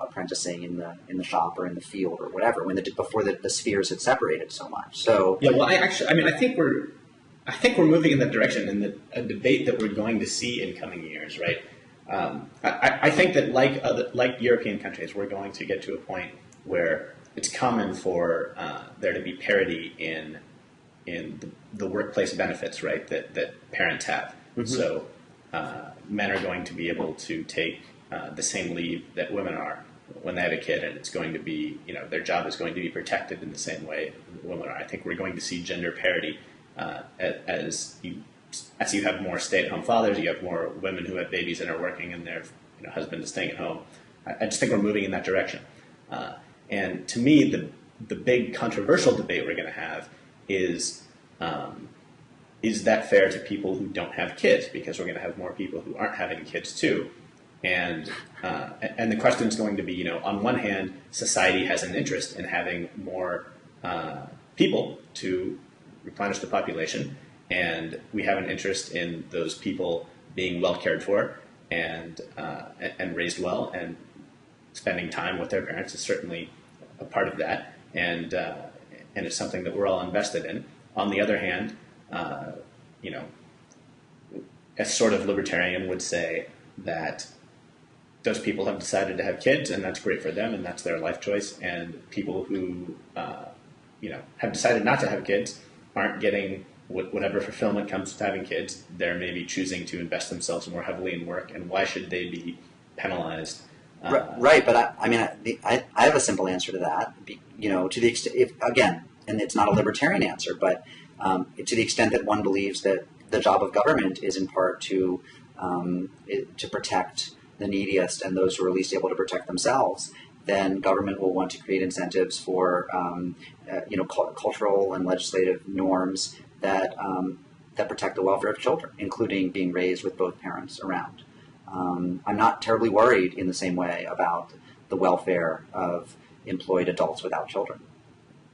apprenticing in the shop or in the field or whatever, before the spheres had separated so much. So I think we're moving in that direction, in a debate that we're going to see in coming years, right? I think that like European countries, we're going to get to a point where it's common for there to be parity in the workplace benefits, right, that parents have. Mm-hmm. So men are going to be able to take the same leave that women are when they have a kid, and it's going to be, their job is going to be protected in the same way women are. I think we're going to see gender parity as you have more stay-at-home fathers, you have more women who have babies and are working, and their husband is staying at home. I just think we're moving in that direction. And to me, the big controversial debate we're going to have is that fair to people who don't have kids? Because we're going to have more people who aren't having kids too. And the question is going to be, on one hand, society has an interest in having more people to replenish the population, and we have an interest in those people being well cared for and raised well, and spending time with their parents is certainly a part of that, and it's something that we're all invested in. On the other hand, a sort of libertarian would say that those people have decided to have kids, and that's great for them, and that's their life choice. And people who, have decided not to have kids aren't getting whatever fulfillment comes with having kids. They're maybe choosing to invest themselves more heavily in work, and why should they be penalized? Right, but I have a simple answer to that. To the extent, again, and it's not a libertarian answer, but to the extent that one believes that the job of government is in part to protect the neediest and those who are least able to protect themselves, then government will want to create incentives for cultural and legislative norms that protect the welfare of children, including being raised with both parents around. I'm not terribly worried in the same way about the welfare of employed adults without children.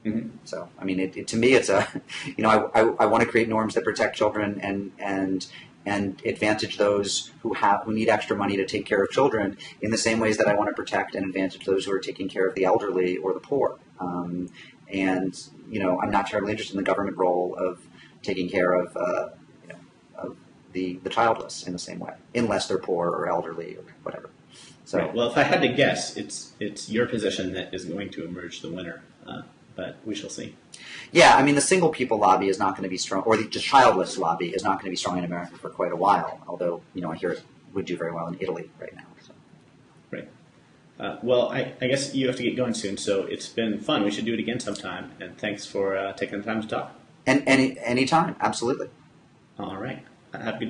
Mm-hmm. So, to me, it's I want to create norms that protect children and advantage those who need extra money to take care of children in the same ways that I want to protect and advantage those who are taking care of the elderly or the poor. I'm not terribly interested in the government role of taking care of the childless in the same way, unless they're poor or elderly or whatever. So, right. Well, if I had to guess, it's your position that is going to emerge the winner, but we shall see. Yeah, the single people lobby is not going to be strong, or the childless lobby is not going to be strong in America for quite a while, although, I hear it would do very well in Italy right now. So. Right. Well, I guess you have to get going soon, so it's been fun. We should do it again sometime, and thanks for taking the time to talk. And any time, absolutely. All right. Have a good